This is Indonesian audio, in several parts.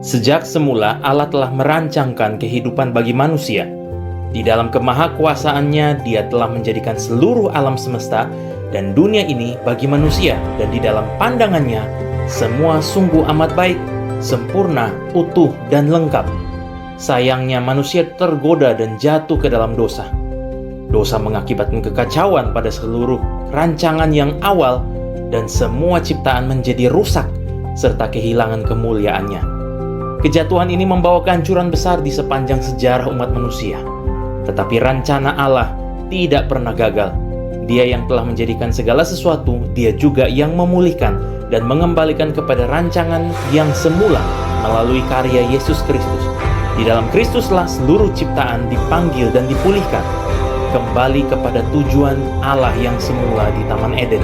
Sejak semula Allah telah merancangkan kehidupan bagi manusia. Di dalam kemahakuasaannya, Dia telah menjadikan seluruh alam semesta dan dunia ini bagi manusia, dan di dalam pandangannya semua sungguh amat baik, sempurna, utuh, dan lengkap. Sayangnya manusia tergoda dan jatuh ke dalam dosa. Dosa mengakibatkan kekacauan pada seluruh rancangan yang awal, dan semua ciptaan menjadi rusak serta kehilangan kemuliaannya. Kejatuhan ini membawa kehancuran besar di sepanjang sejarah umat manusia. Tetapi rencana Allah tidak pernah gagal. Dia yang telah menjadikan segala sesuatu, Dia juga yang memulihkan dan mengembalikan kepada rancangan yang semula melalui karya Yesus Kristus. Di dalam Kristuslah seluruh ciptaan dipanggil dan dipulihkan kembali kepada tujuan Allah yang semula di Taman Eden.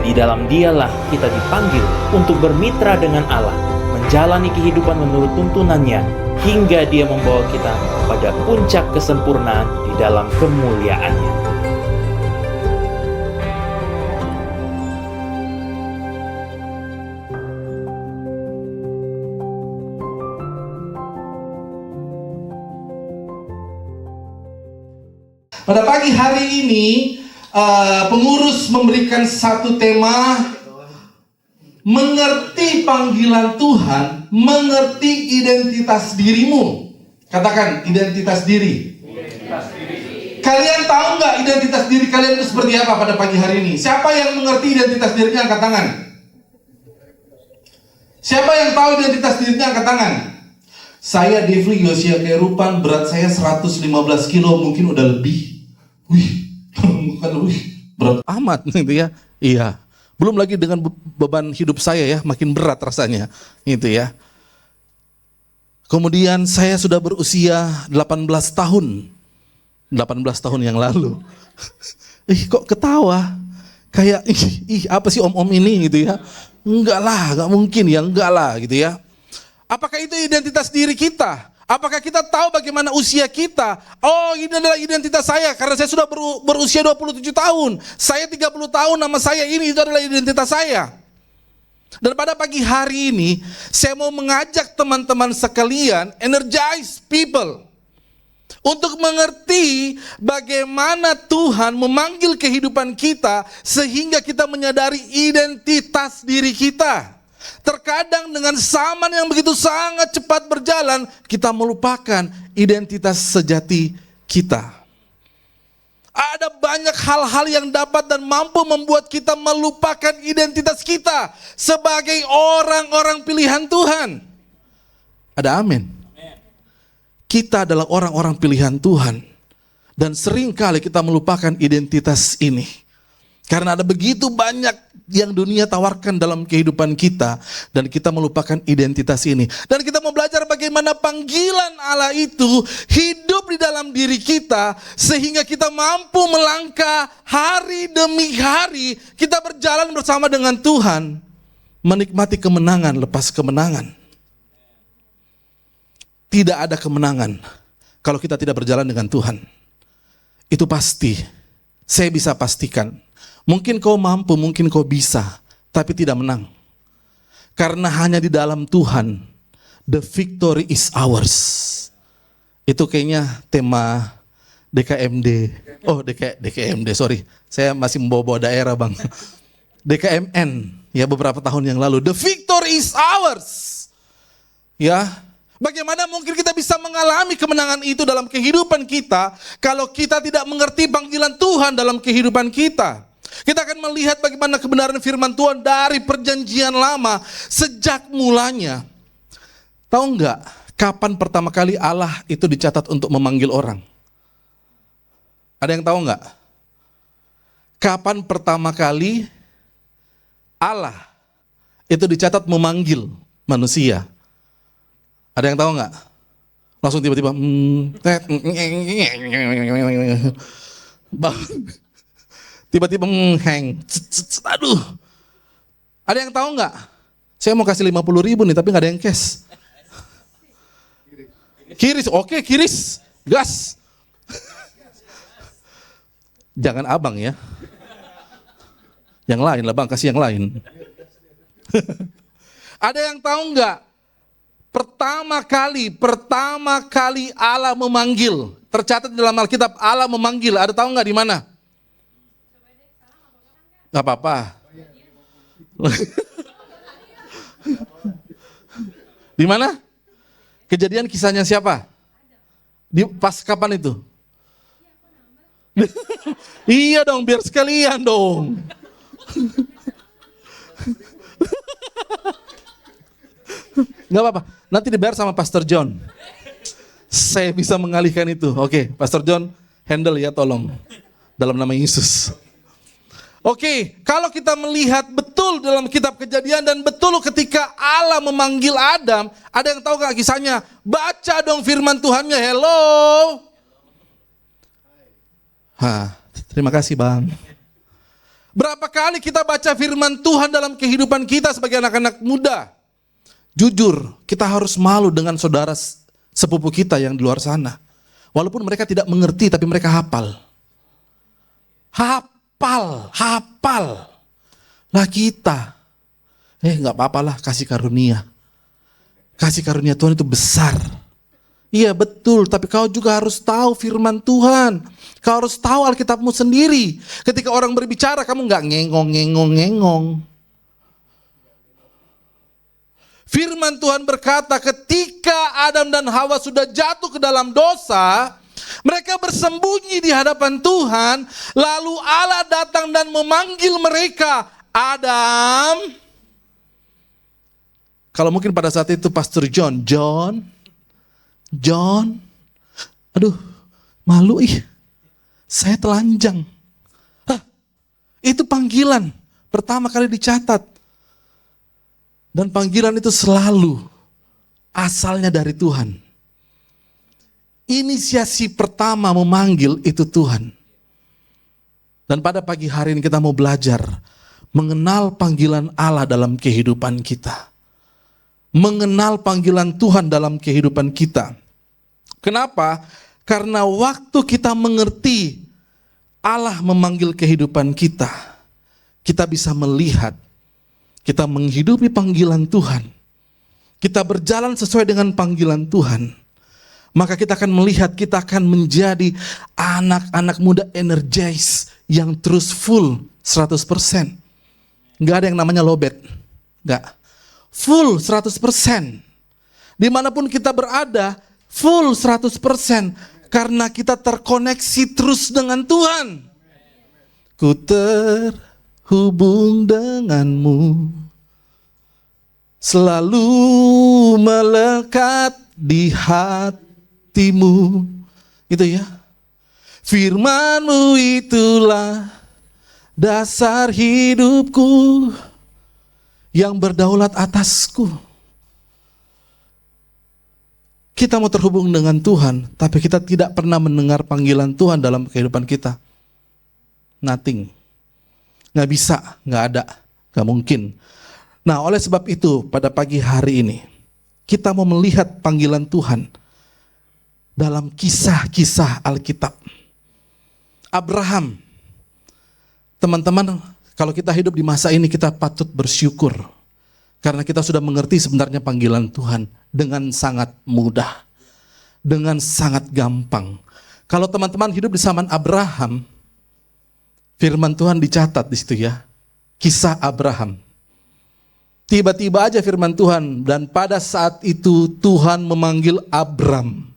Di dalam Dialah kita dipanggil untuk bermitra dengan Allah, menjalani kehidupan menurut tuntunannya, hingga Dia membawa kita pada puncak kesempurnaan di dalam kemuliaannya. Pada pagi hari ini, pengurus memberikan satu tema, mengerti panggilan Tuhan, mengerti identitas dirimu. Katakan, identitas diri. Kalian tahu nggak identitas diri kalian itu seperti apa pada pagi hari ini? Siapa yang mengerti identitas dirinya, angkat tangan. Siapa yang tahu identitas dirinya, angkat tangan. Saya Devli Yosia Kerupan, berat saya 115 kilo, mungkin udah lebih. Berat amat gitu ya. Iya. Belum lagi dengan beban hidup saya ya, makin berat rasanya, gitu ya. Kemudian saya sudah berusia 18 tahun. 18 tahun yang lalu. Kok ketawa? Kayak apa sih om-om ini gitu ya? Enggak lah, enggak mungkin ya, enggak lah gitu ya. Apakah itu identitas diri kita? Apakah kita tahu bagaimana usia kita? Oh, ini adalah identitas saya karena saya sudah berusia 27 tahun. Saya 30 tahun, nama saya ini, itu adalah identitas saya. Dan pada pagi hari ini, saya mau mengajak teman-teman sekalian, energize people, untuk mengerti bagaimana Tuhan memanggil kehidupan kita sehingga kita menyadari identitas diri kita. Terkadang dengan zaman yang begitu sangat cepat berjalan, kita melupakan identitas sejati kita. Ada banyak hal-hal yang dapat dan mampu membuat kita melupakan identitas kita sebagai orang-orang pilihan Tuhan. Ada amin? Kita adalah orang-orang pilihan Tuhan. Dan seringkali kita melupakan identitas ini. Karena ada begitu banyak yang dunia tawarkan dalam kehidupan kita, dan kita melupakan identitas ini. Dan kita mau belajar bagaimana panggilan Allah itu hidup di dalam diri kita, sehingga kita mampu melangkah hari demi hari, kita berjalan bersama dengan Tuhan, menikmati kemenangan lepas kemenangan. Tidak ada kemenangan kalau kita tidak berjalan dengan Tuhan. Itu pasti, saya bisa pastikan. Mungkin kau mampu, mungkin kau bisa, tapi tidak menang. Karena hanya di dalam Tuhan, the victory is ours. Itu kayaknya tema DKMD. Oh, DKMD, sorry. Saya masih membawa daerah bang. DKMN, ya beberapa tahun yang lalu. The victory is ours. Ya, bagaimana mungkin kita bisa mengalami kemenangan itu dalam kehidupan kita kalau kita tidak mengerti panggilan Tuhan dalam kehidupan kita? Kita akan melihat bagaimana kebenaran firman Tuhan dari perjanjian lama sejak mulanya. Tahu nggak kapan pertama kali Allah itu dicatat untuk memanggil orang? Ada yang tahu nggak? Kapan pertama kali Allah itu dicatat memanggil manusia? Ada yang tahu nggak? Langsung tiba-tiba tiba-tiba hang. Aduh. Ada yang tahu nggak? Saya mau kasih 50.000 nih, tapi nggak ada yang cash. Kiris, oke kiris, gas. Jangan abang ya. Yang lain lah bang, kasih yang lain. Ada yang tahu nggak? Pertama kali Allah memanggil. Tercatat dalam Alkitab Allah memanggil. Ada tahu nggak di mana? Nggak apa-apa. Di mana? Kejadian kisahnya siapa? Pas kapan itu? Iya dong, biar sekalian dong. Nggak apa-apa, nanti dibayar sama Pastor John. Saya bisa mengalihkan itu. Oke, Pastor John handle ya tolong. Dalam nama Yesus. Oke, kalau kita melihat betul dalam kitab Kejadian dan betul ketika Allah memanggil Adam, ada yang tahu gak kisahnya? Baca dong firman Tuhannya. Hello. Terima kasih Bang. Berapa kali kita baca firman Tuhan dalam kehidupan kita sebagai anak-anak muda? Jujur, kita harus malu dengan saudara sepupu kita yang di luar sana. Walaupun mereka tidak mengerti, tapi mereka hafal. Hafal. Lah kita, gak apa-apalah, kasih karunia. Kasih karunia Tuhan itu besar. Iya betul, tapi kau juga harus tahu firman Tuhan. Kau harus tahu Alkitabmu sendiri. Ketika orang berbicara, kamu gak ngengong. Firman Tuhan berkata ketika Adam dan Hawa sudah jatuh ke dalam dosa, mereka bersembunyi di hadapan Tuhan, lalu Allah datang dan memanggil mereka, Adam. Kalau mungkin pada saat itu Pastor John, aduh malu saya telanjang. Itu panggilan pertama kali dicatat. Dan panggilan itu selalu asalnya dari Tuhan. Inisiasi pertama memanggil itu Tuhan. Dan pada pagi hari ini kita mau belajar mengenal panggilan Allah dalam kehidupan kita. Mengenal panggilan Tuhan dalam kehidupan kita. Kenapa? Karena waktu kita mengerti Allah memanggil kehidupan kita, kita bisa melihat kita menghidupi panggilan Tuhan. Kita berjalan sesuai dengan panggilan Tuhan. Maka kita akan melihat kita akan menjadi anak-anak muda energis yang terus full 100%. Nggak ada yang namanya lowbat. Nggak. Full 100%. Dimanapun kita berada, full 100%. Karena kita terkoneksi terus dengan Tuhan. Ku terhubung denganmu, selalu melekat di hatimu. Gitu ya. Firman-Mu itulah dasar hidupku yang berdaulat atasku. Kita mau terhubung dengan Tuhan, tapi kita tidak pernah mendengar panggilan Tuhan dalam kehidupan kita. Nothing. Nggak bisa, nggak ada, nggak mungkin. Nah, oleh sebab itu pada pagi hari ini kita mau melihat panggilan Tuhan dalam kisah-kisah Alkitab. Abraham, teman-teman, kalau kita hidup di masa ini kita patut bersyukur karena kita sudah mengerti sebenarnya panggilan Tuhan dengan sangat mudah, dengan sangat gampang. Kalau teman-teman hidup di zaman Abraham, firman Tuhan dicatat di situ ya. Kisah Abraham. Tiba-tiba aja firman Tuhan, dan pada saat itu Tuhan memanggil Abram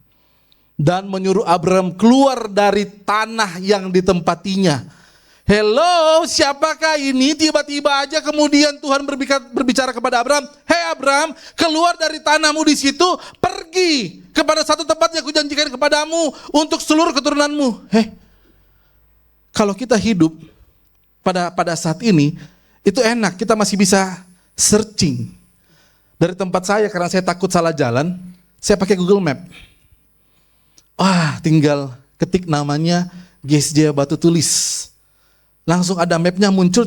dan menyuruh Abram keluar dari tanah yang ditempatinya. Hello, siapakah ini? Tiba-tiba aja kemudian Tuhan berbicara kepada Abram, "Hei Abram, keluar dari tanahmu di situ, pergi kepada satu tempat yang kujanjikan kepadamu untuk seluruh keturunanmu." Kalau kita hidup pada saat ini, itu enak, kita masih bisa searching. Dari tempat saya, karena saya takut salah jalan, saya pakai Google Map. Tinggal ketik namanya GSJ Batu Tulis. Langsung ada mapnya muncul,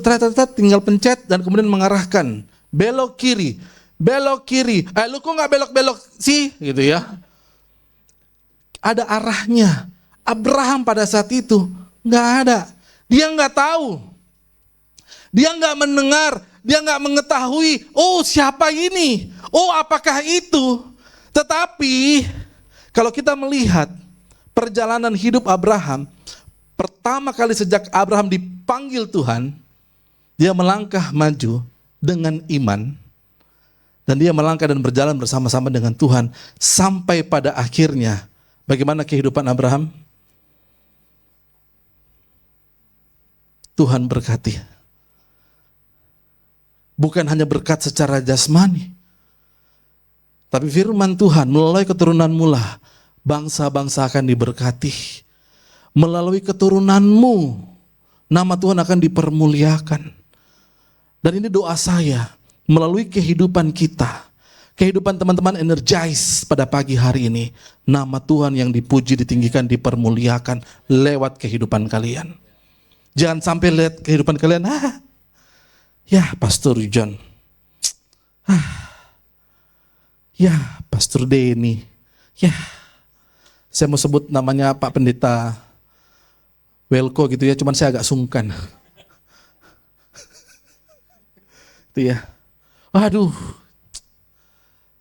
tinggal pencet dan kemudian mengarahkan. Belok kiri. Lu kok gak belok-belok sih? Gitu ya. Ada arahnya. Abraham pada saat itu gak ada. Dia gak tahu. Dia gak mendengar. Dia gak mengetahui. Oh, siapa ini? Oh, apakah itu? Tetapi kalau kita melihat perjalanan hidup Abraham, pertama kali sejak Abraham dipanggil Tuhan, dia melangkah maju dengan iman, dan dia melangkah dan berjalan bersama-sama dengan Tuhan sampai pada akhirnya. Bagaimana kehidupan Abraham? Tuhan berkati. Bukan hanya berkat secara jasmani, tapi firman Tuhan, melalui keturunanmu lah bangsa-bangsa akan diberkati. Melalui keturunanmu nama Tuhan akan dipermuliakan. Dan ini doa saya, melalui kehidupan kita, kehidupan teman-teman Energize pada pagi hari ini, nama Tuhan yang dipuji, ditinggikan, dipermuliakan lewat kehidupan kalian. Jangan sampai lihat kehidupan kalian, ya Pastor John, ya Pastor Denny, ya saya mau sebut namanya Pak Pendeta Welko gitu ya, cuman saya agak sungkan. Itu ya. Waduh.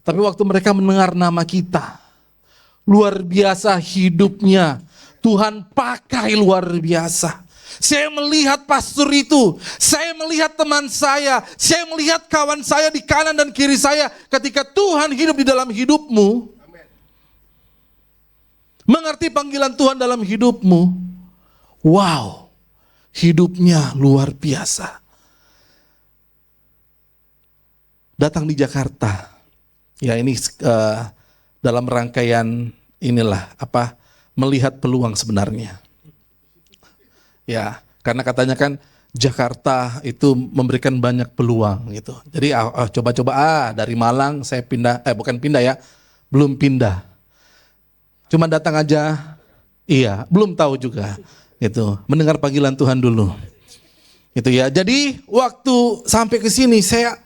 Tapi waktu mereka mendengar nama kita, luar biasa hidupnya. Tuhan pakai luar biasa. Saya melihat pastor itu, saya melihat teman saya melihat kawan saya di kanan dan kiri saya. Ketika Tuhan hidup di dalam hidupmu, mengerti panggilan Tuhan dalam hidupmu, wow, hidupnya luar biasa. Datang di Jakarta, ya ini dalam rangkaian inilah melihat peluang sebenarnya. Ya, karena katanya kan Jakarta itu memberikan banyak peluang gitu. Jadi coba-coba dari Malang saya pindah, bukan pindah ya, belum pindah. Cuma datang aja, iya, belum tahu juga gitu. Mendengar panggilan Tuhan dulu. Gitu ya. Jadi waktu sampai ke sini saya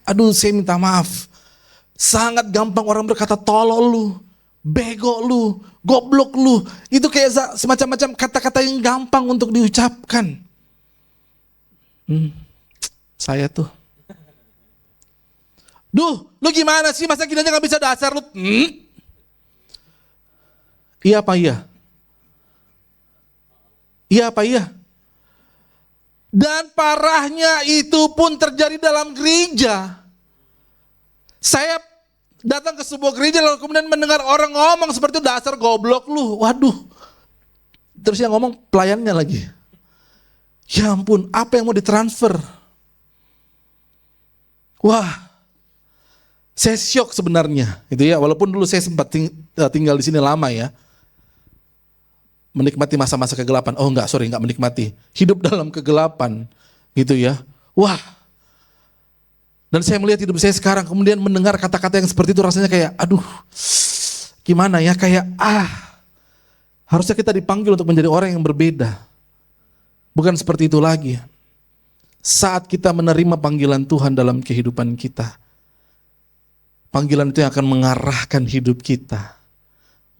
minta maaf. Sangat gampang orang berkata tolol lu, bego lu, goblok lu. Itu kayak semacam-macam kata-kata yang gampang untuk diucapkan. Saya tuh. Duh, lu gimana sih? Masa gini aja gak bisa dasar lu? Iya apa iya? Iya apa iya? Dan parahnya itu pun terjadi dalam gereja. Saya datang ke sebuah gereja lalu kemudian mendengar orang ngomong seperti itu, dasar goblok lu. Waduh. Terus yang ngomong pelayannya lagi. Ya ampun, apa yang mau ditransfer? Wah. Saya syok sebenarnya, gitu ya. Walaupun dulu saya sempat tinggal di sini lama ya. Menikmati masa-masa kegelapan. Oh enggak menikmati. Hidup dalam kegelapan, gitu ya. Wah. Dan saya melihat hidup saya sekarang, kemudian mendengar kata-kata yang seperti itu rasanya kayak, aduh, gimana ya, kayak harusnya kita dipanggil untuk menjadi orang yang berbeda. Bukan seperti itu lagi. Saat kita menerima panggilan Tuhan dalam kehidupan kita, panggilan itu yang akan mengarahkan hidup kita,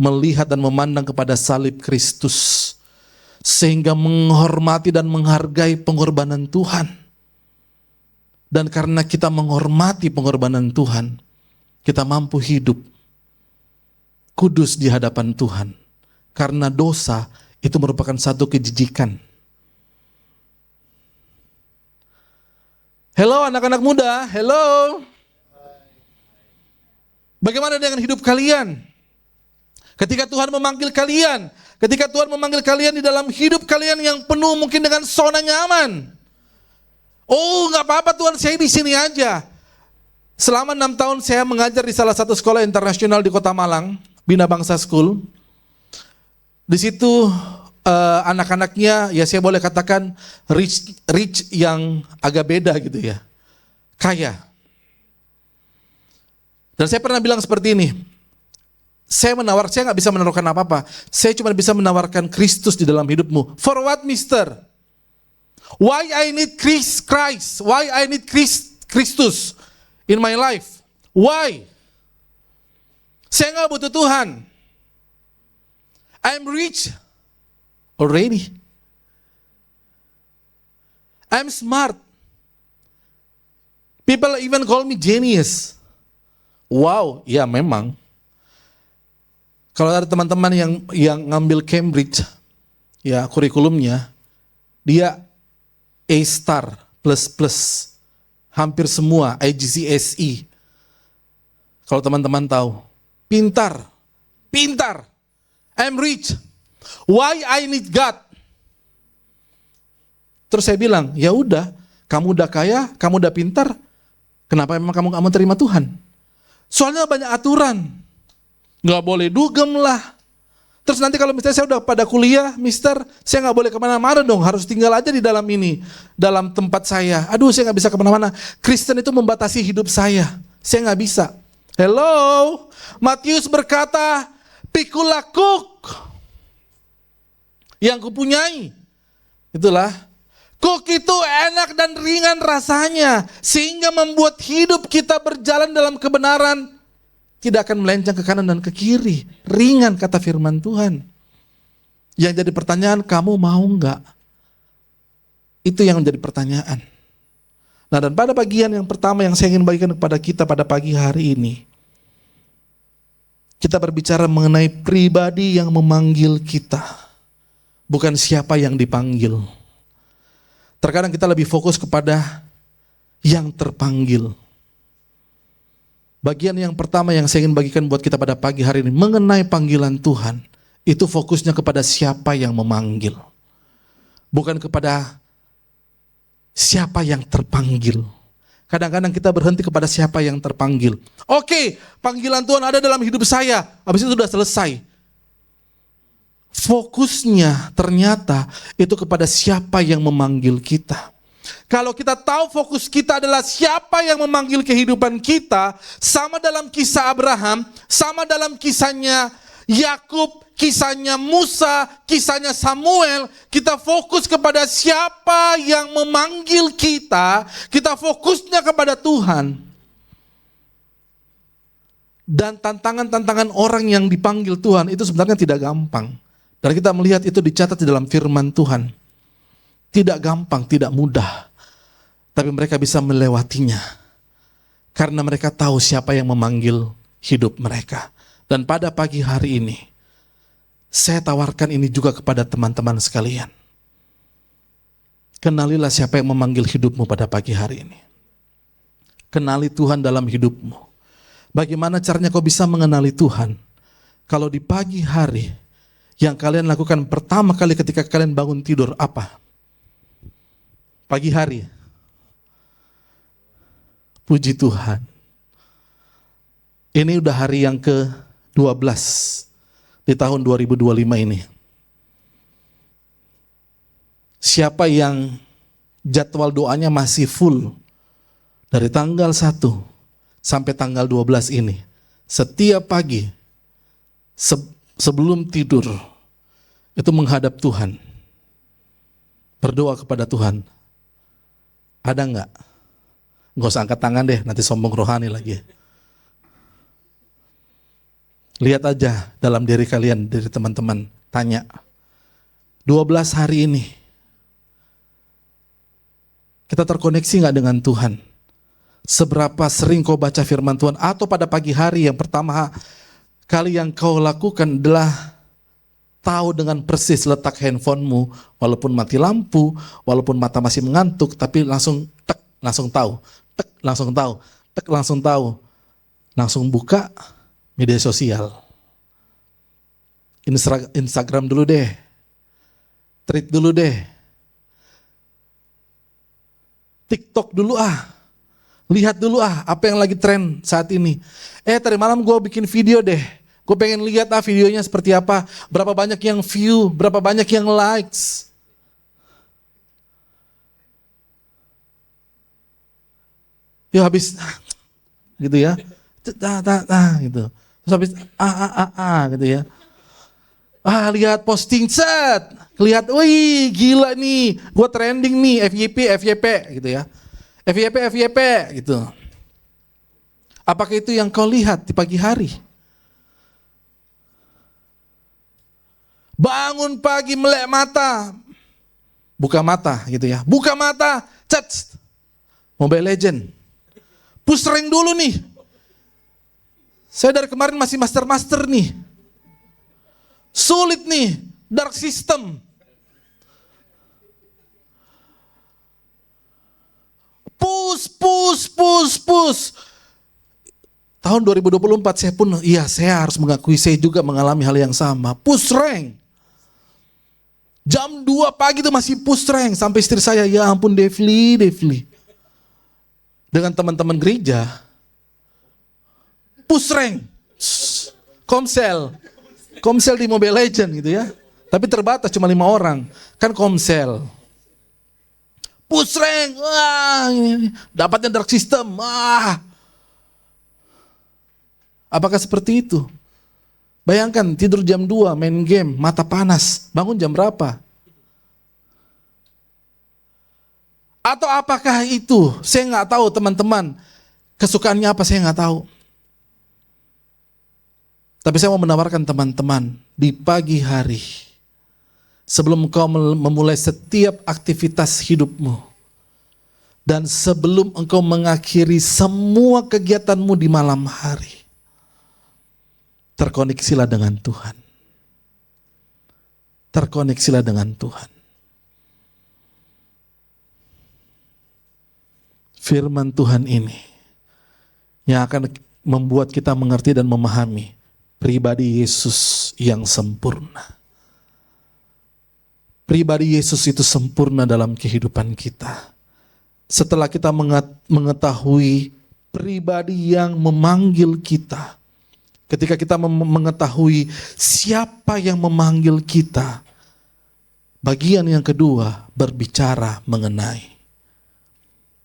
melihat dan memandang kepada salib Kristus, sehingga menghormati dan menghargai pengorbanan Tuhan. Dan karena kita menghormati pengorbanan Tuhan, kita mampu hidup kudus di hadapan Tuhan. Karena dosa itu merupakan satu kejijikan. Hello anak-anak muda, hello. Bagaimana dengan hidup kalian? Ketika Tuhan memanggil kalian, di dalam hidup kalian yang penuh mungkin dengan zona nyaman. Oh, nggak apa-apa Tuhan, saya di sini aja. Selama 6 tahun saya mengajar di salah satu sekolah internasional di Kota Malang, Bina Bangsa School. Di situ anak-anaknya, ya saya boleh katakan rich yang agak beda gitu ya, kaya. Dan saya pernah bilang seperti ini, saya nggak bisa menawarkan apa-apa, saya cuma bisa menawarkan Kristus di dalam hidupmu. For what, mister? Why I need Christ? Why I need Kristus in my life? Why? Saya nggak butuh Tuhan. I'm rich already. I'm smart. People even call me genius. Wow, ya memang. Kalau ada teman-teman yang ngambil Cambridge, ya kurikulumnya, dia A star plus plus, hampir semua IGCSE. Kalau teman-teman tahu, pintar, I'm rich. Why I need God? Terus saya bilang, ya udah, kamu udah kaya, kamu udah pintar, kenapa emang kamu gak mau terima Tuhan? Soalnya banyak aturan, gak boleh dugem lah. Terus nanti kalau misalnya saya udah pada kuliah, mister, saya gak boleh kemana-mana dong, harus tinggal aja di dalam dalam tempat saya. Aduh, saya gak bisa kemana-mana. Kristen itu membatasi hidup saya gak bisa. Hello, Matius berkata, pikulah kuk yang kupunyai. Itulah, kuk itu enak dan ringan rasanya, sehingga membuat hidup kita berjalan dalam kebenaran, tidak akan melenceng ke kanan dan ke kiri. Ringan kata firman Tuhan. Yang jadi pertanyaan, kamu mau enggak? Itu yang menjadi pertanyaan. Nah, dan pada bagian yang pertama yang saya ingin bagikan kepada kita pada pagi hari ini, kita berbicara mengenai pribadi yang memanggil kita, bukan siapa yang dipanggil. Terkadang kita lebih fokus kepada yang terpanggil. Bagian yang pertama yang saya ingin bagikan buat kita pada pagi hari ini mengenai panggilan Tuhan, itu fokusnya kepada siapa yang memanggil, bukan kepada siapa yang terpanggil. Kadang-kadang kita berhenti kepada siapa yang terpanggil. Oke, panggilan Tuhan ada dalam hidup saya, habis itu sudah selesai. Fokusnya ternyata itu kepada siapa yang memanggil kita. Kalau kita tahu fokus kita adalah siapa yang memanggil kehidupan kita, sama dalam kisah Abraham, sama dalam kisahnya Yakub, kisahnya Musa, kisahnya Samuel, kita fokus kepada siapa yang memanggil kita fokusnya kepada Tuhan. Dan tantangan-tantangan orang yang dipanggil Tuhan itu sebenarnya tidak gampang. Dan kita melihat itu dicatat di dalam firman Tuhan. Tidak gampang, tidak mudah. Tapi mereka bisa melewatinya. Karena mereka tahu siapa yang memanggil hidup mereka. Dan pada pagi hari ini, saya tawarkan ini juga kepada teman-teman sekalian. Kenalilah siapa yang memanggil hidupmu pada pagi hari ini. Kenali Tuhan dalam hidupmu. Bagaimana caranya kau bisa mengenali Tuhan? Kalau di pagi hari, yang kalian lakukan pertama kali ketika kalian bangun tidur apa? Pagi hari. Puji Tuhan. Ini udah hari yang ke-12 di tahun 2025 ini. Siapa yang jadwal doanya masih full dari tanggal 1 sampai tanggal 12 ini, setiap pagi sebelum tidur itu menghadap Tuhan, berdoa kepada Tuhan. Ada enggak? Nggak usah angkat tangan deh, nanti sombong rohani lagi. Lihat aja dalam diri kalian, diri teman-teman, tanya. 12 hari ini, kita terkoneksi nggak dengan Tuhan? Seberapa sering kau baca firman Tuhan? Atau pada pagi hari yang pertama kali yang kau lakukan adalah tahu dengan persis letak handphonemu, walaupun mati lampu, walaupun mata masih mengantuk, tapi langsung tek, langsung tahu, tek, langsung tahu, tek, langsung tahu, langsung buka media sosial. Instagram dulu deh, tweet dulu deh, TikTok dulu lihat dulu apa yang lagi tren saat ini. Tadi malam gue bikin video deh. Gue pengen lihat videonya seperti apa, berapa banyak yang view, berapa banyak yang likes. Ya habis gitu ya. Gitu. Terus habis gitu ya. Lihat posting set, lihat, wih gila nih, gue trending nih, FYP gitu ya. FYP gitu. Apakah itu yang kau lihat di pagi hari? Bangun pagi melek mata, buka mata gitu ya, buka mata, chat, Mobile Legend, push rank dulu nih. Saya dari kemarin masih master nih. Sulit nih, dark system. Push. Tahun 2024 saya harus mengakui saya juga mengalami hal yang sama. Push rank. Jam 2 pagi itu masih push rank. Sampai istri saya, ya ampun Devli. Dengan teman-teman gereja, push rank. Komsel di Mobile Legends gitu ya. Tapi terbatas cuma 5 orang. Kan komsel. Push rank. Wah, ini dapatnya dark system. Wah. Apakah seperti itu? Bayangkan tidur jam 2, main game, mata panas. Bangun jam berapa? Atau apakah itu? Saya nggak tahu teman-teman. Kesukaannya apa saya nggak tahu. Tapi saya mau menawarkan teman-teman di pagi hari, sebelum engkau memulai setiap aktivitas hidupmu, dan sebelum engkau mengakhiri semua kegiatanmu di malam hari, terkoneksilah dengan Tuhan. Terkoneksilah dengan Tuhan. Firman Tuhan ini yang akan membuat kita mengerti dan memahami pribadi Yesus yang sempurna. Pribadi Yesus itu sempurna dalam kehidupan kita. Setelah kita mengetahui pribadi yang memanggil kita, ketika kita mengetahui siapa yang memanggil kita, bagian yang kedua berbicara mengenai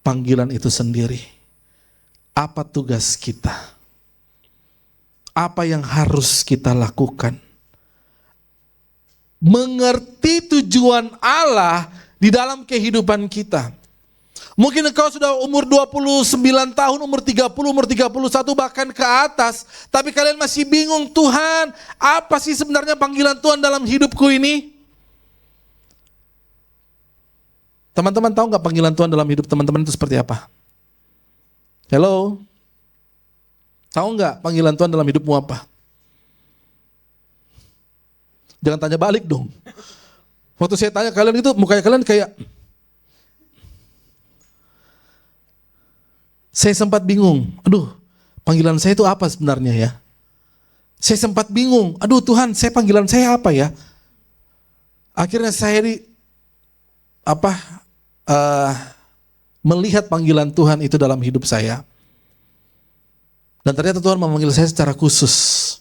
panggilan itu sendiri. Apa tugas kita? Apa yang harus kita lakukan? Mengerti tujuan Allah di dalam kehidupan kita. Mungkin engkau sudah umur 29 tahun, umur 30, umur 31 bahkan ke atas. Tapi kalian masih bingung, Tuhan, apa sih sebenarnya panggilan Tuhan dalam hidupku ini? Teman-teman tahu gak panggilan Tuhan dalam hidup teman-teman itu seperti apa? Hello? Tahu gak panggilan Tuhan dalam hidupmu apa? Jangan tanya balik dong. Waktu saya tanya kalian itu, mukanya kalian kayak... Saya sempat bingung, aduh panggilan saya itu apa sebenarnya ya? Saya sempat bingung, aduh Tuhan saya panggilan saya apa ya? Akhirnya saya melihat panggilan Tuhan itu dalam hidup saya. Dan ternyata Tuhan memanggil saya secara khusus.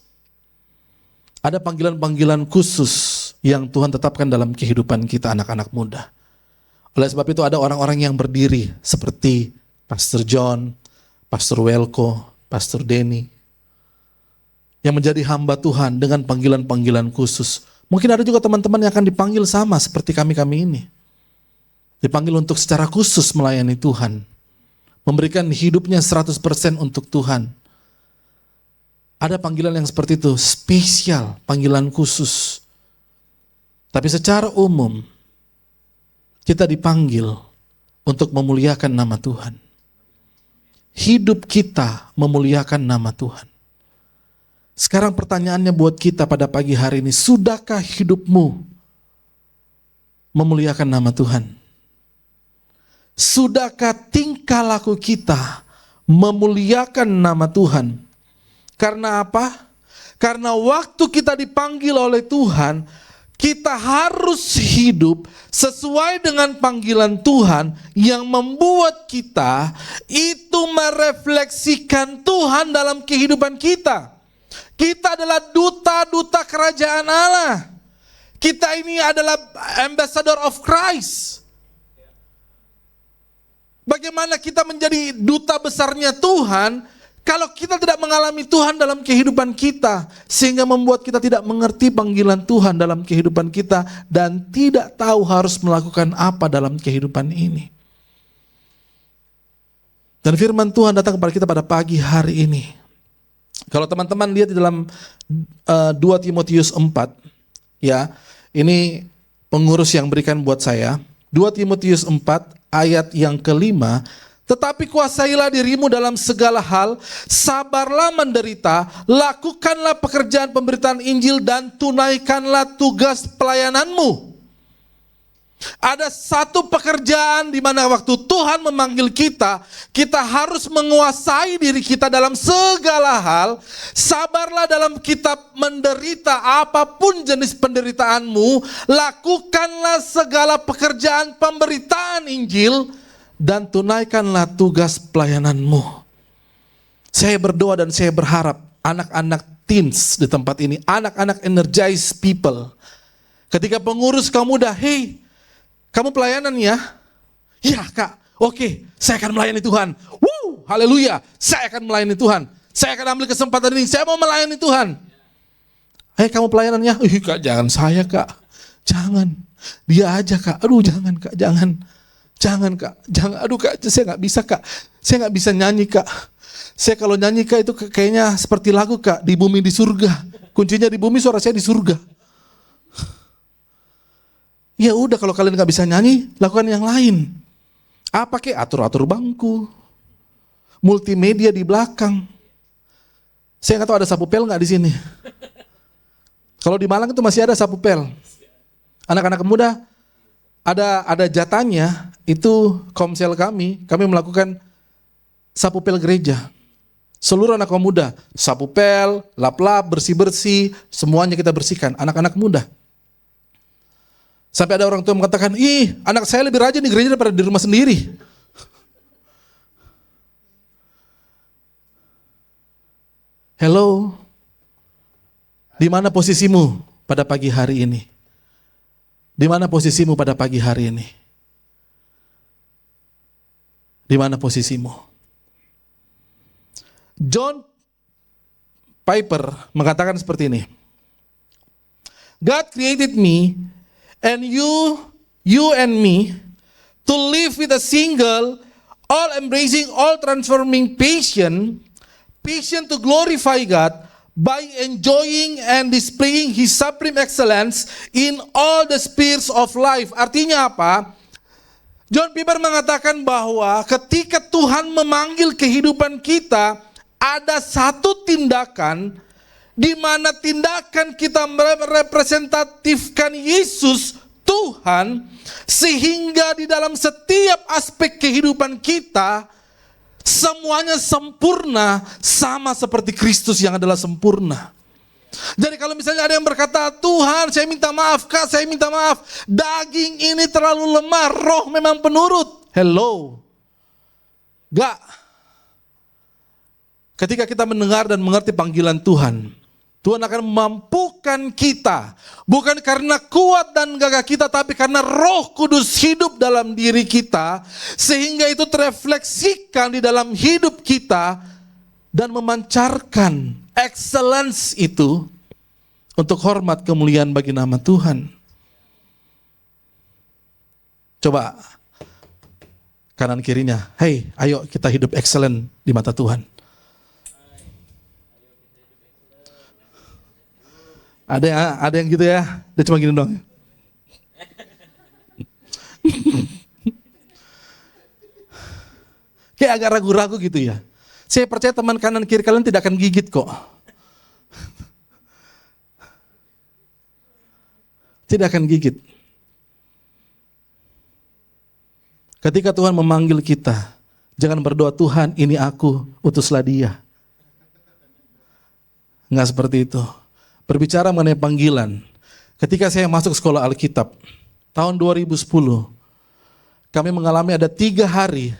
Ada panggilan-panggilan khusus yang Tuhan tetapkan dalam kehidupan kita anak-anak muda. Oleh sebab itu ada orang-orang yang berdiri seperti Pastor John, Pastor Welko, Pastor Denny, yang menjadi hamba Tuhan dengan panggilan-panggilan khusus. Mungkin ada juga teman-teman yang akan dipanggil sama seperti kami ini. Dipanggil untuk secara khusus melayani Tuhan. Memberikan hidupnya 100% untuk Tuhan. Ada panggilan yang seperti itu, spesial, panggilan khusus. Tapi secara umum, kita dipanggil untuk memuliakan nama Tuhan. Hidup kita memuliakan nama Tuhan. Sekarang pertanyaannya buat kita pada pagi hari ini, sudahkah hidupmu memuliakan nama Tuhan? Sudahkah tingkah laku kita memuliakan nama Tuhan? Karena apa? Karena waktu kita dipanggil oleh Tuhan, kita harus hidup sesuai dengan panggilan Tuhan yang membuat kita itu merefleksikan Tuhan dalam kehidupan kita. Kita adalah duta-duta kerajaan Allah. Kita ini adalah ambassador of Christ. Bagaimana kita menjadi duta besarnya Tuhan kalau kita tidak mengalami Tuhan dalam kehidupan kita, sehingga membuat kita tidak mengerti panggilan Tuhan dalam kehidupan kita dan tidak tahu harus melakukan apa dalam kehidupan ini. Dan firman Tuhan datang kepada kita pada pagi hari ini. Kalau teman-teman lihat di dalam 2 Timotius 4, ya, ini pengurus yang berikan buat saya. 2 Timotius 4 ayat yang kelima, Tetapi kuasailah dirimu dalam segala hal, sabarlah menderita, lakukanlah pekerjaan pemberitaan Injil dan tunaikanlah tugas pelayananmu. Ada satu pekerjaan di mana waktu Tuhan memanggil kita, kita harus menguasai diri kita dalam segala hal. Sabarlah dalam kitab menderita, apapun jenis penderitaanmu, lakukanlah segala pekerjaan pemberitaan Injil dan tunaikanlah tugas pelayananmu. Saya berdoa dan saya berharap anak-anak teens di tempat ini, anak-anak energized people, ketika pengurus kamu udah, hey, kamu pelayanan ya? Ya kak, oke, saya akan melayani Tuhan. Haleluya, saya akan melayani Tuhan. Saya akan ambil kesempatan ini, saya mau melayani Tuhan. Hei, kamu pelayanannya? Kak, jangan saya kak. Jangan, dia aja kak. Aduh jangan kak, jangan. Jangan kak, jangan. Aduh kak, saya gak bisa kak. Saya gak bisa nyanyi kak. Saya kalau nyanyi kak itu kayaknya seperti lagu kak, di bumi di surga. Kuncinya di bumi, suara saya di surga. Ya udah, kalau kalian gak bisa nyanyi, lakukan yang lain. Apa kek? Atur-atur bangku, multimedia di belakang. Saya nggak tahu ada sapu pel nggak di sini. Kalau di Malang itu masih ada sapu pel. Anak-anak muda ada jatahnya. Itu komsel kami melakukan sapu pel gereja. Seluruh anak muda, sapu pel, lap-lap, bersih-bersih, semuanya kita bersihkan. Anak-anak muda. Sampai ada orang tua mengatakan, ih anak saya lebih rajin di gereja daripada di rumah sendiri. Hello, di mana posisimu pada pagi hari ini? Di mana posisimu pada pagi hari ini? Di mana posisimu? John Piper mengatakan seperti ini. God created me and you and me to live with a single, all-embracing, all-transforming passion to glorify God by enjoying and displaying His supreme excellence in all the spheres of life. Artinya apa? John Piper mengatakan bahwa ketika Tuhan memanggil kehidupan kita, ada satu tindakan di mana tindakan kita merepresentatifkan Yesus Tuhan, sehingga di dalam setiap aspek kehidupan kita semuanya sempurna sama seperti Kristus yang adalah sempurna. Jadi kalau misalnya ada yang berkata, Tuhan saya minta maaf, Kak saya minta maaf, daging ini terlalu lemah, roh memang penurut. Hello. Gak. Ketika kita mendengar dan mengerti panggilan Tuhan, Tuhan akan memampukan kita, bukan karena kuat dan gagah kita, tapi karena Roh Kudus hidup dalam diri kita, sehingga itu terefleksikan di dalam hidup kita dan memancarkan excellence itu untuk hormat kemuliaan bagi nama Tuhan. Coba kanan kirinya, hey, ayo kita hidup excellent di mata Tuhan. Ada yang gitu ya, dia cuma gini doang. Kayak agak ragu-ragu gitu ya. Saya percaya teman kanan kiri kalian tidak akan gigit kok. Tidak akan gigit. Ketika Tuhan memanggil kita, jangan berdoa, Tuhan ini aku, utuslah dia. Enggak seperti itu. Berbicara mengenai panggilan, ketika saya masuk sekolah Alkitab, tahun 2010, kami mengalami ada 3 hari,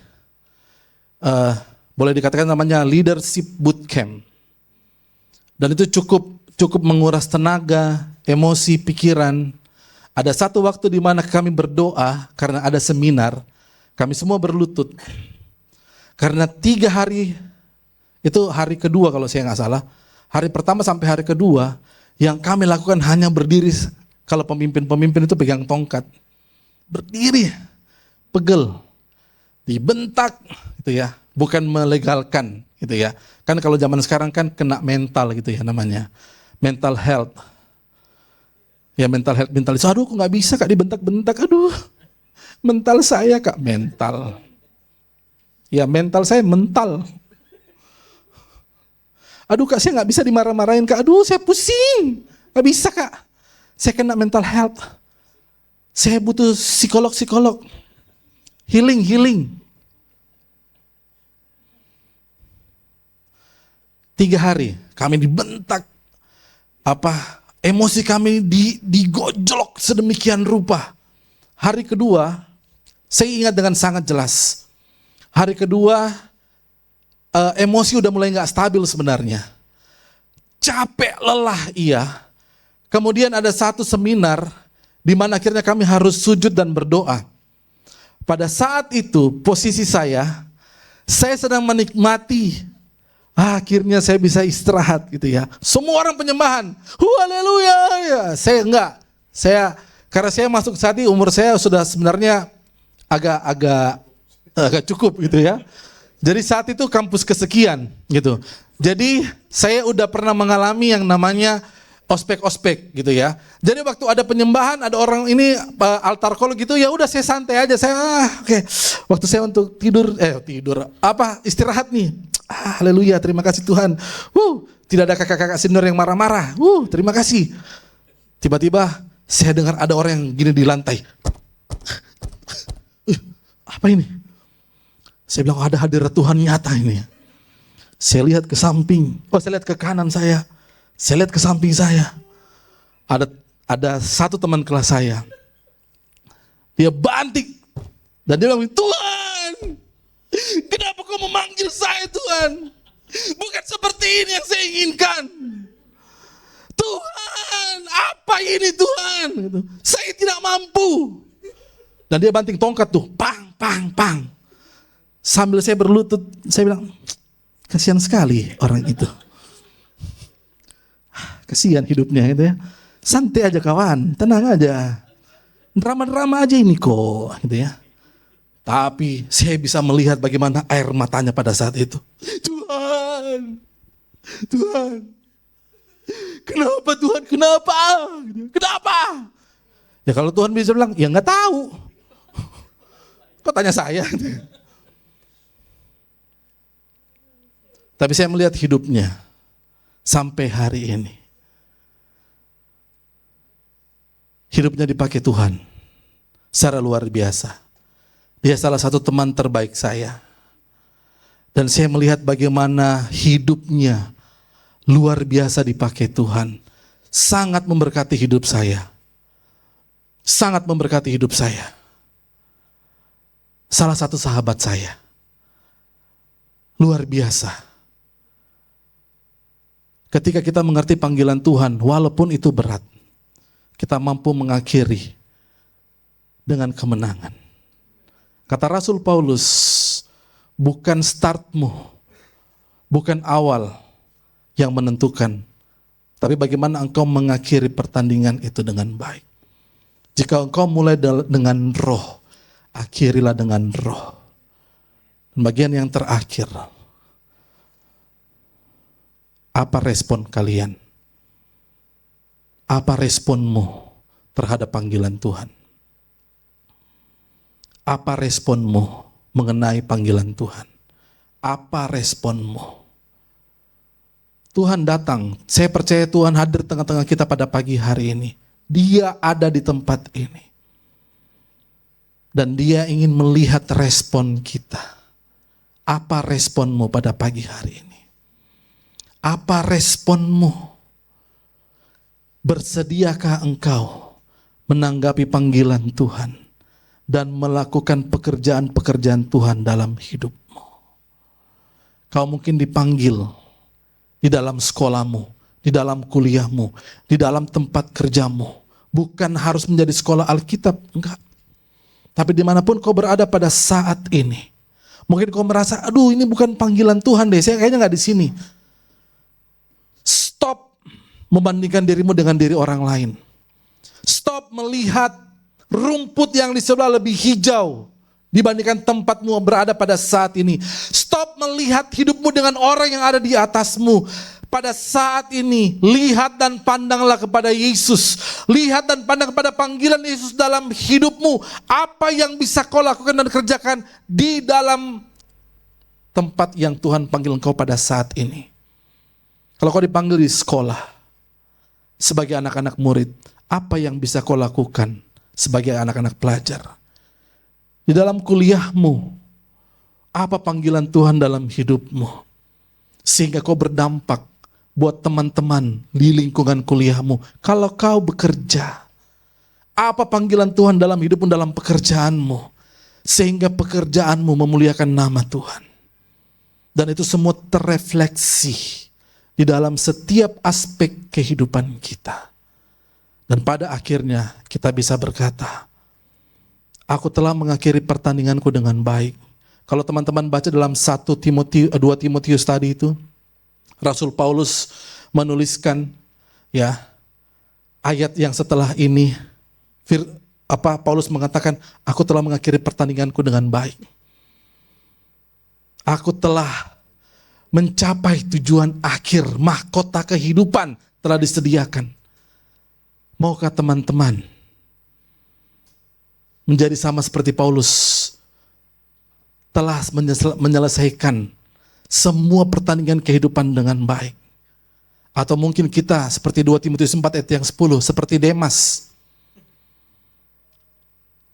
boleh dikatakan namanya leadership bootcamp. Dan itu cukup menguras tenaga, emosi, pikiran. Ada satu waktu di mana kami berdoa, karena ada seminar, kami semua berlutut. Karena 3 hari, itu hari kedua kalau saya nggak salah, hari pertama sampai hari kedua, yang kami lakukan hanya berdiri. Kalau pemimpin-pemimpin itu pegang tongkat, berdiri, pegel, dibentak, gitu ya, bukan melegalkan, gitu ya. Kan kalau zaman sekarang kan kena mental gitu ya namanya, mental health. Ya mental health, mentalis. Aduh, kok nggak bisa kak dibentak-bentak, aduh, mental saya kak mental. Ya mental saya mental. Aduh Kak, saya nggak bisa dimarah-marahin Kak. Aduh saya pusing. Nggak bisa Kak. Saya kena mental health. Saya butuh psikolog. Healing. 3 hari kami dibentak, emosi kami digojlok sedemikian rupa. Hari kedua, saya ingat dengan sangat jelas. Hari kedua, emosi udah mulai nggak stabil sebenarnya. Capek, lelah, iya. Kemudian ada satu seminar di mana akhirnya kami harus sujud dan berdoa. Pada saat itu, posisi saya sedang menikmati. Akhirnya saya bisa istirahat gitu ya. Semua orang penyembahan. Haleluya. Ya, saya enggak. Karena saya masuk saat ini umur saya sudah sebenarnya agak cukup gitu ya. Jadi saat itu kampus kesekian gitu. Jadi saya udah pernah mengalami yang namanya ospek gitu ya. Jadi waktu ada penyembahan, ada orang ini altar call gitu, ya udah saya santai aja. Oke. Waktu saya untuk istirahat nih. Haleluya, terima kasih Tuhan. Tidak ada kakak-kakak senior yang marah-marah. Terima kasih. Tiba-tiba saya dengar ada orang yang gini di lantai. Apa ini? Saya bilang ada hadirat Tuhan nyata ini. Saya lihat ke samping. Saya lihat ke kanan saya. Saya lihat ke samping saya. Ada satu teman kelas saya. Dia banting. Dan dia bilang, Tuhan, kenapa kau memanggil saya Tuhan? Bukan seperti ini yang saya inginkan. Tuhan, apa ini Tuhan? Saya tidak mampu. Dan dia banting tongkat tuh. Pang. Sambil saya berlutut, saya bilang, kasihan sekali orang itu. Kasihan hidupnya gitu ya. Santai aja kawan, tenang aja. Drama-drama aja ini kok gitu ya. Tapi saya bisa melihat bagaimana air matanya pada saat itu. Tuhan. Kenapa Tuhan? Kenapa? Ya kalau Tuhan bisa bilang, ya nggak tahu. Kok tanya saya? Tapi saya melihat hidupnya sampai hari ini. Hidupnya dipakai Tuhan secara luar biasa. Dia salah satu teman terbaik saya. Dan saya melihat bagaimana hidupnya luar biasa dipakai Tuhan. Sangat memberkati hidup saya. Sangat memberkati hidup saya. Salah satu sahabat saya. Luar biasa. Ketika kita mengerti panggilan Tuhan, walaupun itu berat, kita mampu mengakhiri dengan kemenangan. Kata Rasul Paulus, bukan startmu, bukan awal yang menentukan, tapi bagaimana engkau mengakhiri pertandingan itu dengan baik. Jika engkau mulai dengan roh, akhirilah dengan roh. Dan bagian yang terakhir, apa respon kalian? Apa responmu terhadap panggilan Tuhan? Apa responmu mengenai panggilan Tuhan? Apa responmu? Tuhan datang, saya percaya Tuhan hadir tengah-tengah kita pada pagi hari ini. Dia ada di tempat ini. Dan dia ingin melihat respon kita. Apa responmu pada pagi hari ini? Apa responmu? Bersediakah engkau menanggapi panggilan Tuhan dan melakukan pekerjaan-pekerjaan Tuhan dalam hidupmu? Kau mungkin dipanggil di dalam sekolahmu, di dalam kuliahmu, di dalam tempat kerjamu. Bukan harus menjadi sekolah Alkitab, enggak. Tapi dimanapun kau berada pada saat ini, mungkin kau merasa, aduh ini bukan panggilan Tuhan deh, saya kayaknya enggak di sini. Stop membandingkan dirimu dengan diri orang lain. Stop melihat rumput yang di sebelah lebih hijau dibandingkan tempatmu berada pada saat ini. Stop melihat hidupmu dengan orang yang ada di atasmu. Pada saat ini, lihat dan pandanglah kepada Yesus. Lihat dan pandang kepada panggilan Yesus dalam hidupmu. Apa yang bisa kau lakukan dan kerjakan di dalam tempat yang Tuhan panggil engkau pada saat ini. Kalau kau dipanggil di sekolah, sebagai anak-anak murid, apa yang bisa kau lakukan sebagai anak-anak pelajar? Di dalam kuliahmu, apa panggilan Tuhan dalam hidupmu? Sehingga kau berdampak buat teman-teman di lingkungan kuliahmu. Kalau kau bekerja, apa panggilan Tuhan dalam hidupmu, dalam pekerjaanmu? Sehingga pekerjaanmu memuliakan nama Tuhan. Dan itu semua terrefleksi di dalam setiap aspek kehidupan kita. Dan pada akhirnya kita bisa berkata, aku telah mengakhiri pertandinganku dengan baik. Kalau teman-teman baca dalam 2 Timotius tadi itu, Rasul Paulus menuliskan ya ayat yang setelah ini, Paulus mengatakan, aku telah mengakhiri pertandinganku dengan baik. Aku telah mencapai tujuan akhir, mahkota kehidupan telah disediakan. Maukah teman-teman menjadi sama seperti Paulus, telah menyelesaikan semua pertandingan kehidupan dengan baik? Atau mungkin kita seperti 2 Timotius 4 ayat yang 10, seperti Demas.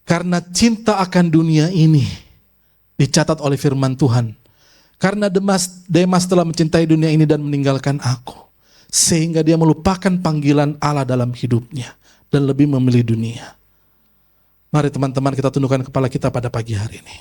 Karena cinta akan dunia ini, dicatat oleh firman Tuhan, karena Demas telah mencintai dunia ini dan meninggalkan aku, sehingga dia melupakan panggilan Allah dalam hidupnya dan lebih memilih dunia. Mari teman-teman kita tundukkan kepala kita pada pagi hari ini.